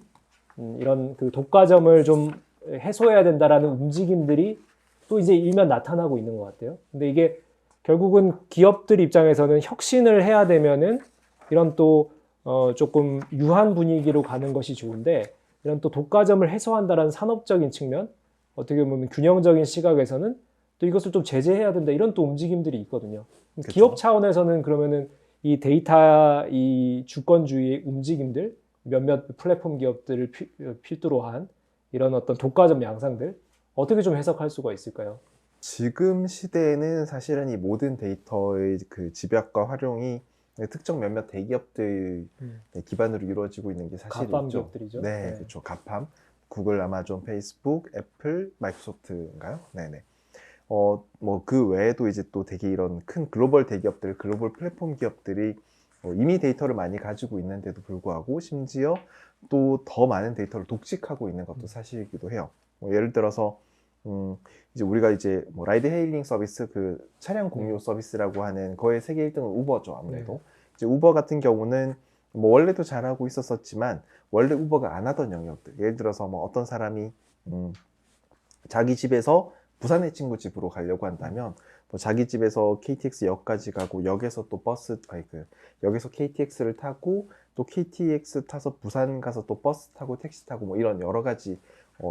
이런 독과점을 좀 해소해야 된다라는 움직임들이 또 이제 일면 나타나고 있는 것 같아요. 근데 이게 결국은 기업들 입장에서는 혁신을 해야 되면은 이런 또 조금 유한 분위기로 가는 것이 좋은데, 이런 또 독과점을 해소한다라는 산업적인 측면, 어떻게 보면 균형적인 시각에서는 또 이것을 좀 제재해야 된다, 이런 또 움직임들이 있거든요. 그쵸? 기업 차원에서는 그러면은 이 데이터 이 주권주의 움직임들, 몇몇 플랫폼 기업들을 필두로 한 이런 어떤 독과점 양상들 어떻게 좀 해석할 수가 있을까요? 지금 시대에는 사실은 이 모든 데이터의 그 집약과 활용이 특정 몇몇 대기업들 기반으로 이루어지고 있는 게 사실이죠. 가팜 기업들이죠. 네, 그렇죠. 가팜, 구글, 아마존, 페이스북, 애플, 마이크로소프트인가요? 네네. 뭐 그 외에도 이제 또 되게 이런 큰 글로벌 대기업들, 글로벌 플랫폼 기업들이 이미 데이터를 많이 가지고 있는데도 불구하고 심지어 또 더 많은 데이터를 독식하고 있는 것도 사실이기도 해요. 예를 들어서 이제 우리가 이제 뭐 라이드 헤일링 서비스, 그 차량 공유 서비스라고 하는 거의 세계 1등은 우버죠. 아무래도 이제 우버 같은 경우는 뭐 원래도 잘하고 있었지만 원래 우버가 안 하던 영역들, 예를 들어서 뭐 어떤 사람이 자기 집에서 부산의 친구 집으로 가려고 한다면 뭐 자기 집에서 KTX 역까지 가고 역에서 또 역에서 KTX를 타고 또 KTX 타서 부산 가서 또 버스 타고 택시 타고 뭐 이런 여러 가지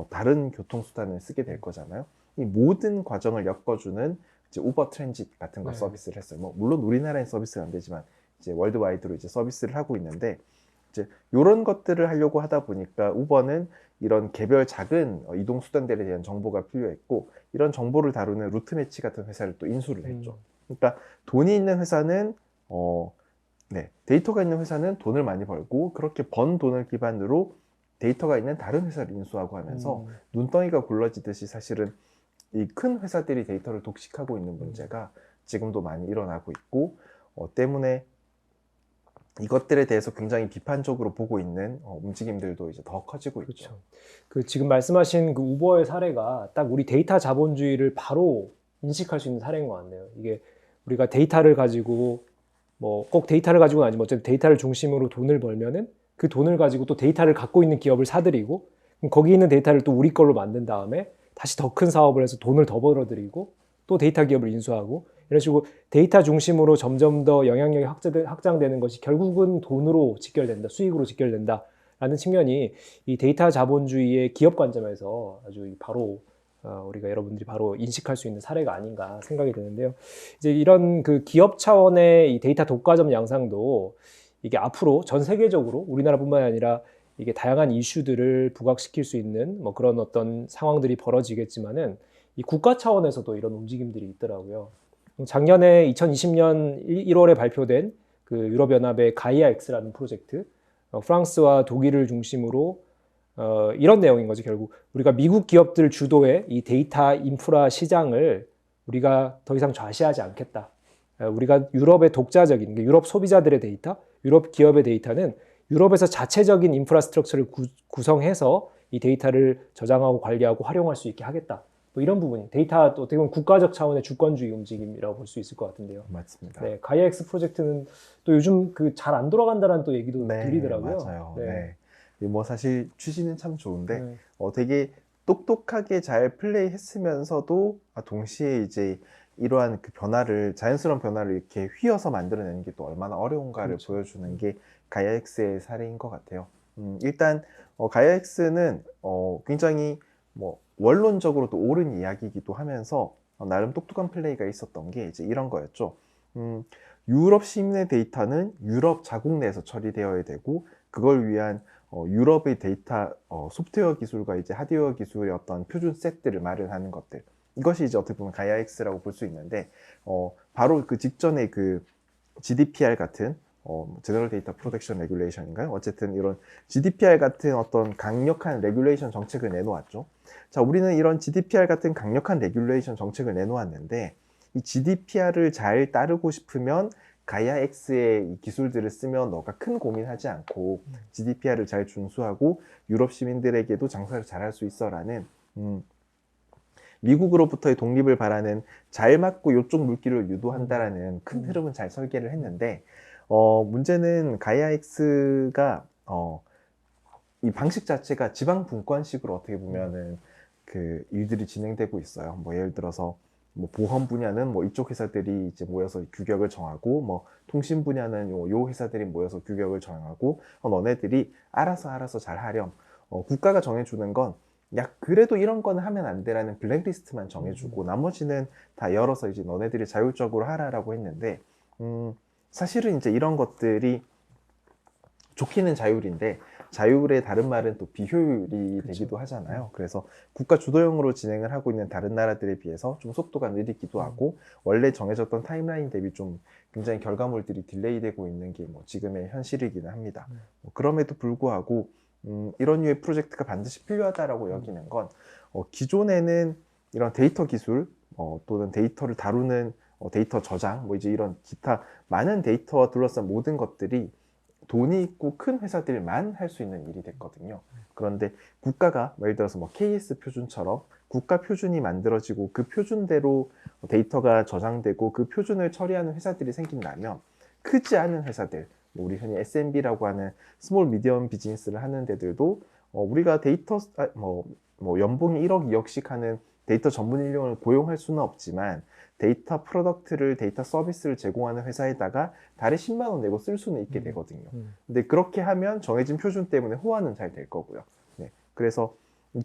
다른 교통수단을 쓰게 될 거잖아요. 이 모든 과정을 엮어주는 이제 우버 트랜짓 같은 거 서비스를 했어요. 뭐 물론 우리나라엔 서비스가 안 되지만 이제 월드와이드로 이제 서비스를 하고 있는데, 이제 이런 것들을 하려고 하다 보니까 우버는 이런 개별 작은 이동 수단들에 대한 정보가 필요했고, 이런 정보를 다루는 루트 매치 같은 회사를 또 인수를 했죠. 그러니까 돈이 있는 회사는 네, 데이터가 있는 회사는 돈을 많이 벌고 그렇게 번 돈을 기반으로 데이터가 있는 다른 회사를 인수하고 하면서 눈덩이가 굴러지듯이 사실은 이 큰 회사들이 데이터를 독식하고 있는 문제가 지금도 많이 일어나고 있고 때문에 이것들에 대해서 굉장히 비판적으로 보고 있는 움직임들도 이제 더 커지고 있죠. 그렇죠. 그 지금 말씀하신 그 우버의 사례가 딱 우리 데이터 자본주의를 바로 인식할 수 있는 사례인 것 같네요. 이게 우리가 데이터를 가지고 뭐 꼭 데이터를 가지고는 아니지만 어쨌든 데이터를 중심으로 돈을 벌면은 그 돈을 가지고 또 데이터를 갖고 있는 기업을 사들이고 그럼 거기 있는 데이터를 또 우리 걸로 만든 다음에 다시 더 큰 사업을 해서 돈을 더 벌어들이고 또 데이터 기업을 인수하고 이런 식으로 데이터 중심으로 점점 더 영향력이 확장되는 것이 결국은 돈으로 직결된다, 수익으로 직결된다라는 측면이 이 데이터 자본주의의 기업 관점에서 아주 바로 우리가 여러분들이 바로 인식할 수 있는 사례가 아닌가 생각이 드는데요. 이제 이런 그 기업 차원의 이 데이터 독과점 양상도 이게 앞으로 전 세계적으로 우리나라뿐만 아니라 이게 다양한 이슈들을 부각시킬 수 있는 뭐 그런 어떤 상황들이 벌어지겠지만은 이 국가 차원에서도 이런 움직임들이 있더라고요. 작년에 2020년 1월에 발표된 그 유럽연합의 가이아 X라는 프로젝트, 프랑스와 독일을 중심으로 이런 내용인 거죠. 결국 우리가 미국 기업들 주도의 이 데이터 인프라 시장을 우리가 더 이상 좌시하지 않겠다. 우리가 유럽의 독자적인 유럽 소비자들의 데이터, 유럽 기업의 데이터는 유럽에서 자체적인 인프라스트럭처를 구성해서 이 데이터를 저장하고 관리하고 활용할 수 있게 하겠다. 뭐 이런 부분이 데이터 어떻게 보면 국가적 차원의 주권주의 움직임이라고 볼 수 있을 것 같은데요. 맞습니다. 네, 가이아엑스 프로젝트는 또 요즘 그 잘 안 돌아간다는 또 얘기도 네, 들리더라고요. 맞아요. 네. 네. 뭐 사실 취지는 참 좋은데 네. 되게 똑똑하게 잘 플레이했으면서도 동시에 이제 이러한 그 변화를 자연스러운 변화를 이렇게 휘어서 만들어내는 게 또 얼마나 어려운가를 그렇죠. 보여주는 게 가이아엑스의 사례인 것 같아요. 일단 가이아엑스는 굉장히 뭐 원론적으로도 옳은 이야기이기도 하면서 나름 똑똑한 플레이가 있었던 게 이제 이런 거였죠. 유럽 시민의 데이터는 유럽 자국 내에서 처리되어야 되고 그걸 위한 유럽의 데이터 소프트웨어 기술과 이제 하드웨어 기술의 어떤 표준 셋들을 마련하는 것들, 이것이 이제 어떻게 보면 가이아엑스라고 볼 수 있는데 바로 그 직전에 그 GDPR 같은 제너럴 데이터 프로텍션 레귤레이션인가요? 어쨌든 이런 GDPR 같은 어떤 강력한 레귤레이션 정책을 내놓았죠. 자, 우리는 이런 GDPR 같은 강력한 레귤레이션 정책을 내놓았는데 이 GDPR을 잘 따르고 싶으면 가이아엑스의 이 기술들을 쓰면 너가 큰 고민하지 않고 GDPR을 잘 준수하고 유럽 시민들에게도 장사를 잘할 수 있어라는 미국으로부터의 독립을 바라는 잘 맞고 요쪽 물길을 유도한다라는 큰 흐름은 잘 설계를 했는데 문제는 가이아엑스가 이 방식 자체가 지방 분권식으로 어떻게 보면은 그 일들이 진행되고 있어요. 뭐 예를 들어서 뭐 보험 분야는 뭐 이쪽 회사들이 이제 모여서 규격을 정하고 뭐 통신 분야는 요 회사들이 모여서 규격을 정하고 너네들이 알아서 잘 하렴. 국가가 정해주는 건 야 그래도 이런 거는 하면 안 돼라는 블랙리스트만 정해주고 나머지는 다 열어서 이제 너네들이 자율적으로 하라라고 했는데 사실은 이제 이런 것들이 좋기는 자율인데 자율의 다른 말은 또 비효율이 되기도 하잖아요. 그래서 국가 주도형으로 진행을 하고 있는 다른 나라들에 비해서 좀 속도가 느리기도 하고 원래 정해졌던 타임라인 대비 좀 굉장히 결과물들이 딜레이되고 있는 게 뭐 지금의 현실이기는 합니다. 그럼에도 불구하고 이런 류의 프로젝트가 반드시 필요하다라고 여기는 건 기존에는 이런 데이터 기술 또는 데이터를 다루는 데이터 저장 뭐 이제 이런 기타 많은 데이터와 둘러싼 모든 것들이 돈이 있고 큰 회사들만 할 수 있는 일이 됐거든요. 그런데 국가가 예를 들어서 뭐 KS 표준처럼 국가 표준이 만들어지고 그 표준대로 데이터가 저장되고 그 표준을 처리하는 회사들이 생긴다면 크지 않은 회사들, 뭐 우리 흔히 SMB라고 하는 스몰 미디엄 비즈니스를 하는 데들도 우리가 데이터 뭐 연봉이 1억 2억씩 하는 데이터 전문 인력을 고용할 수는 없지만 데이터 프로덕트를 데이터 서비스를 제공하는 회사에다가 달에 10만 원 내고 쓸 수는 있게 되거든요. 근데 그렇게 하면 정해진 표준 때문에 호환은 잘 될 거고요. 네. 그래서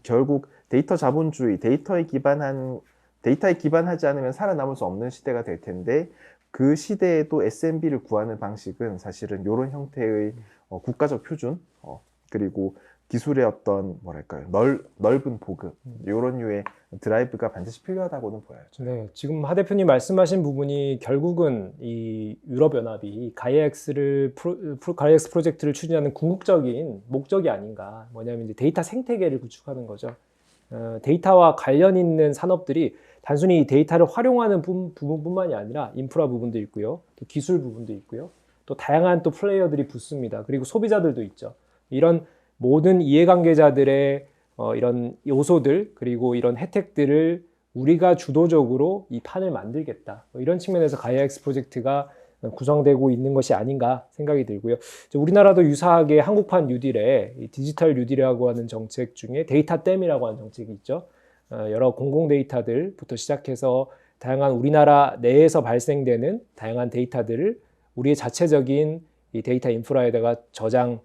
결국 데이터 자본주의, 데이터에 기반하지 않으면 살아남을 수 없는 시대가 될 텐데 그 시대에도 SMB를 구하는 방식은 사실은 이런 형태의 국가적 표준 그리고 기술의 어떤 뭐랄까요 넓은 보급 이런 류의 드라이브가 반드시 필요하다고는 보여요. 네, 지금 하 대표님 말씀하신 부분이 결국은 이 유럽연합이 가이아엑스 프로젝트를 추진하는 궁극적인 목적이 아닌가. 뭐냐면 이제 데이터 생태계를 구축하는 거죠. 데이터와 관련 있는 산업들이 단순히 데이터를 활용하는 부분뿐만이 아니라 인프라 부분도 있고요, 또 기술 부분도 있고요, 또 다양한 또 플레이어들이 붙습니다. 그리고 소비자들도 있죠. 이런 모든 이해관계자들의 이런 요소들 그리고 이런 혜택들을 우리가 주도적으로 이 판을 만들겠다. 이런 측면에서 가이아엑스 프로젝트가 구성되고 있는 것이 아닌가 생각이 들고요. 우리나라도 유사하게 한국판 뉴딜에 디지털 뉴딜이라고 하는 정책 중에 데이터 댐이라고 하는 정책이 있죠. 여러 공공 데이터들부터 시작해서 다양한 우리나라 내에서 발생되는 다양한 데이터들을 우리의 자체적인 이 데이터 인프라에다가 저장,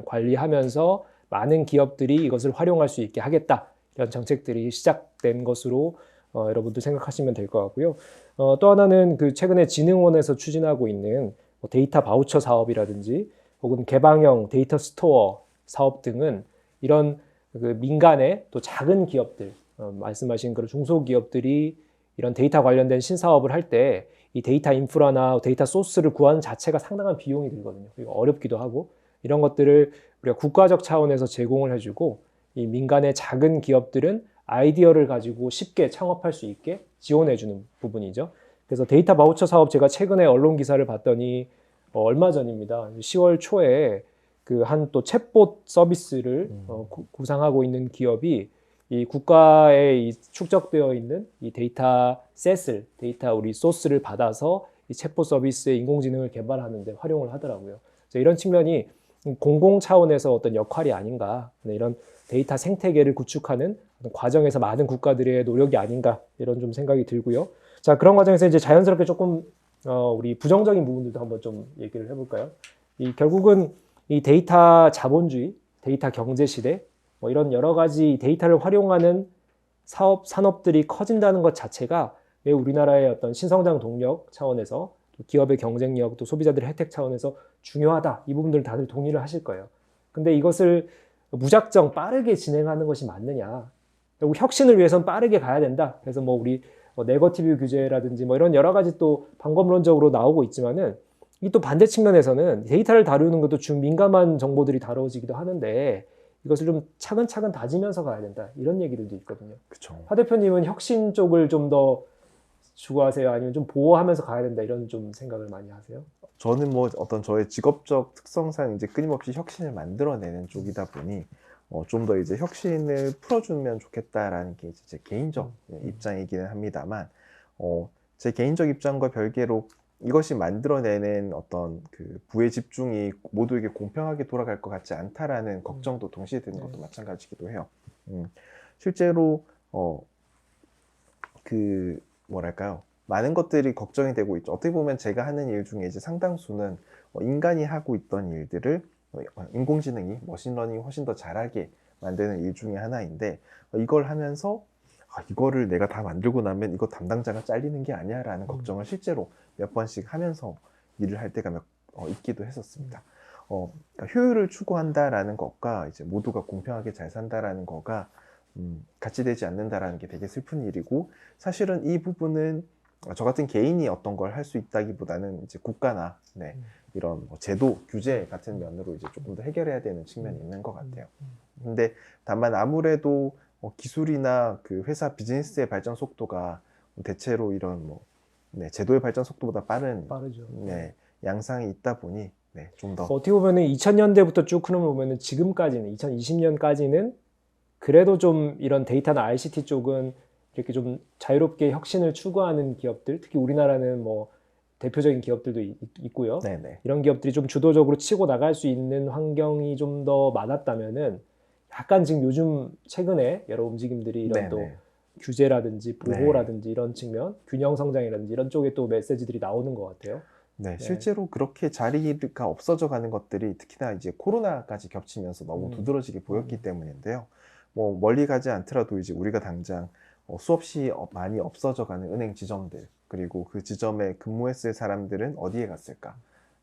관리하면서 많은 기업들이 이것을 활용할 수 있게 하겠다. 이런 정책들이 시작된 것으로 여러분도 생각하시면 될 것 같고요. 또 하나는 그 최근에 진흥원에서 추진하고 있는 데이터 바우처 사업이라든지 혹은 개방형 데이터 스토어 사업 등은 이런 그 민간의 또 작은 기업들, 말씀하신 그런 중소기업들이 이런 데이터 관련된 신사업을 할 때 이 데이터 인프라나 데이터 소스를 구하는 자체가 상당한 비용이 들거든요. 그리고 어렵기도 하고 이런 것들을 우리가 국가적 차원에서 제공을 해주고 이 민간의 작은 기업들은 아이디어를 가지고 쉽게 창업할 수 있게 지원해주는 부분이죠. 그래서 데이터 바우처 사업 제가 최근에 언론 기사를 봤더니 얼마 전입니다. 10월 초에 그 한 또 챗봇 서비스를 구상하고 있는 기업이 이 국가에 이 축적되어 있는 이 데이터 셋을, 데이터 우리 소스를 받아서 이 챗봇 서비스의 인공지능을 개발하는 데 활용을 하더라고요. 그래서 이런 측면이 공공 차원에서 어떤 역할이 아닌가, 이런 데이터 생태계를 구축하는 과정에서 많은 국가들의 노력이 아닌가, 이런 좀 생각이 들고요. 자, 그런 과정에서 이제 자연스럽게 조금 우리 부정적인 부분들도 한번 좀 얘기를 해볼까요? 결국은 이 데이터 자본주의, 데이터 경제 시대, 뭐 이런 여러 가지 데이터를 활용하는 산업들이 커진다는 것 자체가 왜 우리나라의 어떤 신성장 동력 차원에서 또 기업의 경쟁력, 또 소비자들의 혜택 차원에서 중요하다. 이 부분들 다들 동의를 하실 거예요. 근데 이것을 무작정 빠르게 진행하는 것이 맞느냐? 결국 혁신을 위해서는 빠르게 가야 된다. 그래서 뭐 우리 네거티브 규제라든지 뭐 이런 여러 가지 또 방법론적으로 나오고 있지만은 이 또 반대 측면에서는 데이터를 다루는 것도 민감한 정보들이 다뤄지기도 하는데 이것을 좀 차근차근 다지면서 가야 된다. 이런 얘기들도 있거든요. 그렇죠. 하 대표님은 혁신 쪽을 좀 더 추구하세요? 아니면 좀 보호하면서 가야 된다. 이런 좀 생각을 많이 하세요? 저는 뭐 어떤 저의 직업적 특성상 이제 끊임없이 혁신을 만들어내는 쪽이다 보니 좀 더 이제 혁신을 풀어주면 좋겠다라는 게 이제 제 개인적 입장이기는 합니다만 제 개인적 입장과 별개로 이것이 만들어내는 어떤 그 부의 집중이 모두에게 공평하게 돌아갈 것 같지 않다라는 걱정도 동시에 드는 것도 마찬가지기도 해요. 실제로 그 뭐랄까요? 많은 것들이 걱정이 되고 있죠. 어떻게 보면 제가 하는 일 중에 이제 상당수는 인간이 하고 있던 일들을 인공지능이 머신러닝이 훨씬 더 잘하게 만드는 일 중에 하나인데 이걸 하면서 이거를 내가 다 만들고 나면 이거 담당자가 잘리는 게 아니야 라는 걱정을 실제로 몇 번씩 하면서 일을 할 때가 있기도 했었습니다. 그러니까 효율을 추구한다라는 것과 이제 모두가 공평하게 잘 산다라는 거가 같이 되지 않는다라는 게 되게 슬픈 일이고, 사실은 이 부분은 저 같은 개인이 어떤 걸 할 수 있다기보다는 이제 국가나 이런 뭐 제도, 규제 같은 면으로 이제 조금 더 해결해야 되는 측면이 있는 것 같아요. 근데 다만 아무래도 기술이나 그 회사 비즈니스의 발전 속도가 대체로 이런 제도의 발전 속도보다 빠르죠. 양상이 있다 보니 좀 더 어떻게 보면은 2000년대부터 쭉 흐름을 지금까지는 2020년까지는 그래도 좀 이런 데이터나 ICT 쪽은 이렇게 좀 자유롭게 혁신을 추구하는 기업들, 특히 우리나라는 뭐 대표적인 기업들도 있고요. 네네. 이런 기업들이 좀 주도적으로 치고 나갈 수 있는 환경이 좀 더 많았다면은 약간 지금 요즘 최근에 여러 움직임들이 이런 또 규제라든지 보호라든지 이런 측면, 균형 성장이라든지 이런 쪽에 또 메시지들이 나오는 것 같아요. 실제로 그렇게 자리가 없어져 가는 것들이 특히나 이제 코로나까지 겹치면서 너무 두드러지게 보였기 때문인데요. 뭐 멀리 가지 않더라도 이제 우리가 당장 수없이 많이 없어져 가는 은행 지점들, 그리고 그 지점에 근무했을 사람들은 어디에 갔을까?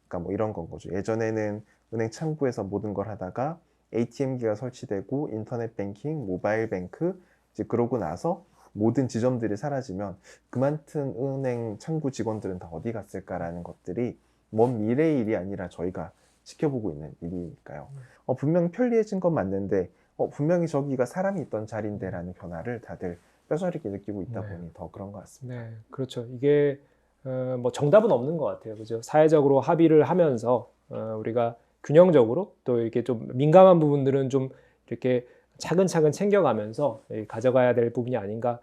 그러니까 뭐 이런 건 거죠. 예전에는 은행 창구에서 모든 걸 하다가 ATM기가 설치되고 인터넷 뱅킹, 모바일 뱅크 이제 그러고 나서 모든 지점들이 사라지면 그 많은 은행 창구 직원들은 다 어디 갔을까라는 것들이 먼 미래의 일이 아니라 저희가 지켜보고 있는 일이니까요. 분명히 편리해진 건 맞는데 분명히 저기가 사람이 있던 자리인데라는 변화를 다들 뼈저리게 느끼고 있다 네. 보니 더 그런 것 같습니다. 네, 그렇죠. 이게 뭐 정답은 없는 것 같아요. 그죠? 사회적으로 합의를 하면서 우리가 균형적으로 또 이렇게 좀 민감한 부분들은 좀 이렇게 차근차근 챙겨가면서 가져가야 될 부분이 아닌가.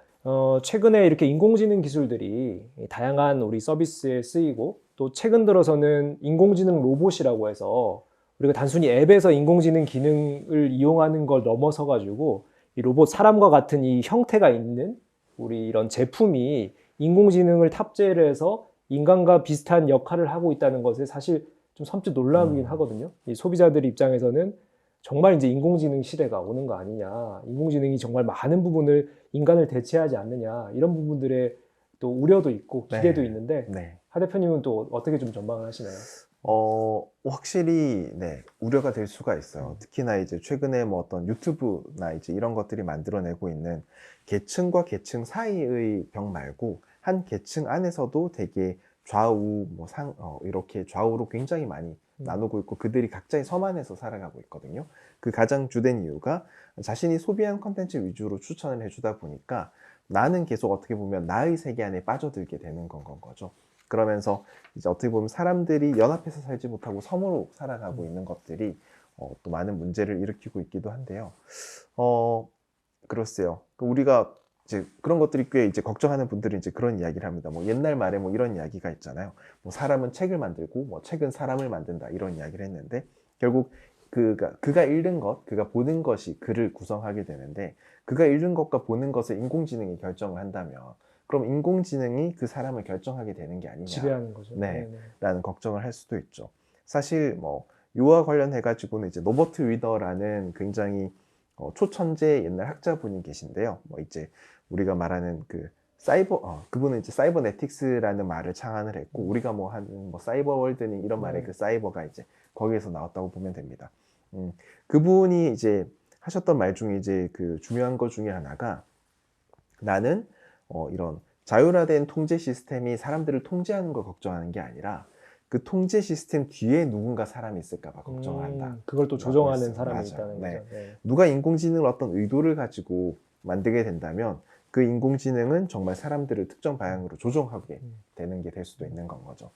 최근에 이렇게 인공지능 기술들이 다양한 우리 서비스에 쓰이고 또 최근 들어서는 인공지능 로봇이라고 해서 우리가 단순히 앱에서 인공지능 기능을 이용하는 걸 넘어서 가지고 이 로봇 사람과 같은 이 형태가 있는 우리 이런 제품이 인공지능을 탑재를 해서 인간과 비슷한 역할을 하고 있다는 것에 사실 좀 섬찟 놀라긴 하거든요. 이 소비자들 입장에서는 정말 이제 인공지능 시대가 오는 거 아니냐, 인공지능이 정말 많은 부분을 인간을 대체하지 않느냐, 이런 부분들의 또 우려도 있고 기대도 네. 있는데 네. 하 대표님은 또 어떻게 좀 전망을 하시나요? 확실히 네, 우려가 될 수가 있어요. 특히나 이제 최근에 뭐 어떤 유튜브나 이제 이런 것들이 만들어내고 있는 계층과 계층 사이의 벽 말고 한 계층 안에서도 되게 좌우 이렇게 좌우로 굉장히 많이 나누고 있고 그들이 각자의 섬 안에서 살아가고 있거든요. 그 가장 주된 이유가 자신이 소비한 컨텐츠 위주로 추천을 해주다 보니까 나는 계속 어떻게 보면 나의 세계 안에 빠져들게 되는 건 거죠. 그러면서 이제 어떻게 보면 사람들이 연합해서 살지 못하고 섬으로 살아가고 있는 것들이 또 많은 문제를 일으키고 있기도 한데요. 글쎄요. 우리가 이제 그런 것들이 꽤 이제 걱정하는 분들이 이제 그런 이야기를 합니다. 뭐 옛날 말에 뭐 이런 이야기가 있잖아요. 뭐 사람은 책을 만들고 뭐 책은 사람을 만든다 이런 이야기를 했는데 결국 그가 읽는 것, 그가 보는 것이 그를 구성하게 되는데 그가 읽는 것과 보는 것을 인공지능이 결정을 한다면 그럼 인공지능이 그 사람을 결정하게 되는 게 아니냐. 지배하는 거죠. 네, 네네. 라는 걱정을 할 수도 있죠. 사실 뭐 이와 관련해 가지고는 이제 노버트 위더라는 굉장히 초천재 옛날 학자분이 계신데요. 뭐 이제 우리가 말하는 그 그분은 이제 사이버네틱스라는 말을 창안을 했고 우리가 뭐 하는 뭐 사이버 월드니 이런 말의 그 사이버가 이제 거기에서 나왔다고 보면 됩니다. 그분이 이제 하셨던 말 중에 이제 그 중요한 것 중에 하나가 나는 이런 자율화된 통제 시스템이 사람들을 통제하는 걸 걱정하는 게 아니라 그 통제 시스템 뒤에 누군가 사람이 있을까 봐 걱정을 한다. 그걸 또 조정하는 했어요. 사람이 맞아요. 있다는 네. 거죠. 네. 누가 인공지능을 어떤 의도를 가지고 만들게 된다면 그 인공지능은 정말 사람들을 특정 방향으로 조종하게 되는 게 될 수도 있는 건 거죠.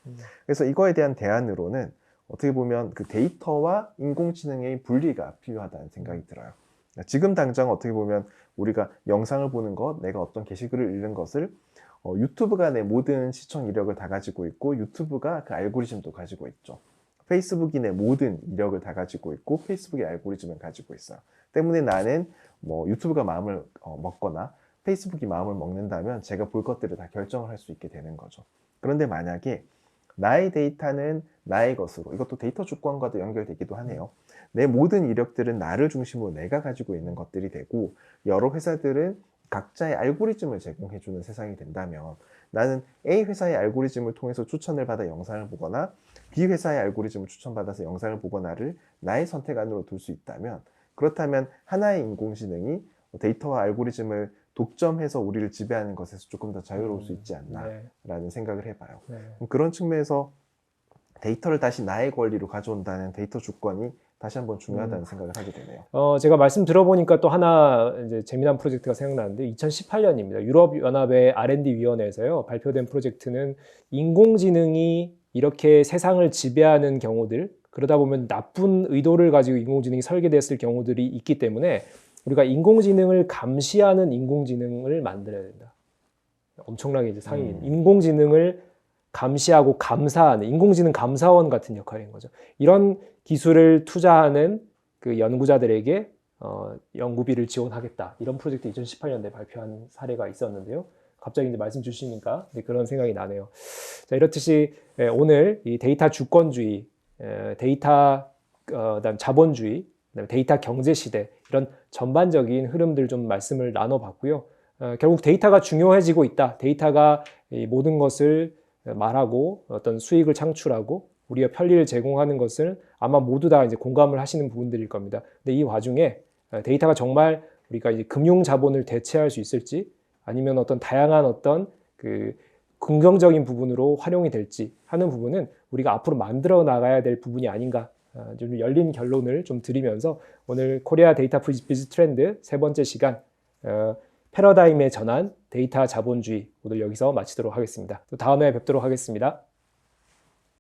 그래서 이거에 대한 대안으로는 어떻게 보면 그 데이터와 인공지능의 분리가 필요하다는 생각이 들어요. 지금 당장 어떻게 보면 우리가 영상을 보는 것, 내가 어떤 게시글을 읽는 것을 유튜브가 내 모든 시청 이력을 다 가지고 있고 유튜브가 그 알고리즘도 가지고 있죠. 페이스북이 내 모든 이력을 다 가지고 있고 페이스북의 알고리즘을 가지고 있어요. 때문에 나는 뭐 유튜브가 마음을 먹거나 페이스북이 마음을 먹는다면 제가 볼 것들을 다 결정을 할 수 있게 되는 거죠. 그런데 만약에 나의 데이터는 나의 것으로, 이것도 데이터 주권과도 연결되기도 하네요. 내 모든 이력들은 나를 중심으로 내가 가지고 있는 것들이 되고 여러 회사들은 각자의 알고리즘을 제공해주는 세상이 된다면 나는 A 회사의 알고리즘을 통해서 추천을 받아 영상을 보거나 B 회사의 알고리즘을 추천받아서 영상을 보거나를 나의 선택 안으로 둘 수 있다면 그렇다면 하나의 인공지능이 데이터와 알고리즘을 독점해서 우리를 지배하는 것에서 조금 더 자유로울 수 있지 않나라는 생각을 해봐요. 네. 그런 측면에서 데이터를 다시 나의 권리로 가져온다는 데이터 주권이 다시 한번 중요하다는 생각을 하게 되네요. 제가 말씀 들어보니까 또 하나 이제 재미난 프로젝트가 생각나는데 2018년입니다. 유럽연합의 R&D 위원회에서요 발표된 프로젝트는 인공지능이 이렇게 세상을 지배하는 경우들 그러다 보면 나쁜 의도를 가지고 인공지능이 설계됐을 경우들이 있기 때문에 우리가 인공지능을 감시하는 인공지능을 만들어야 된다. 엄청나게 이제 상위입니다. 인공지능을 감시하고 감사하는 인공지능 감사원 같은 역할인 거죠. 이런 기술을 투자하는 그 연구자들에게 연구비를 지원하겠다. 이런 프로젝트 2018년에 발표한 사례가 있었는데요. 갑자기 이제 말씀 주시니까 그런 생각이 나네요. 자, 이렇듯이 오늘 이 데이터 주권주의, 데이터 그다음 자본주의, 그다음에 데이터 경제 시대 이런 전반적인 흐름들 좀 말씀을 나눠봤고요. 결국 데이터가 중요해지고 있다. 데이터가 이 모든 것을 말하고 어떤 수익을 창출하고 우리의 편리를 제공하는 것을 아마 모두 다 이제 공감을 하시는 부분들일 겁니다. 근데 이 와중에 데이터가 정말 우리가 이제 금융 자본을 대체할 수 있을지 아니면 어떤 다양한 어떤 그 긍정적인 부분으로 활용이 될지 하는 부분은 우리가 앞으로 만들어 나가야 될 부분이 아닌가, 좀 열린 결론을 좀 드리면서 오늘 코리아 데이터 비즈 트렌드 세 번째 시간 패러다임의 전환 데이터 자본주의 오늘 여기서 마치도록 하겠습니다. 또 다음에 뵙도록 하겠습니다.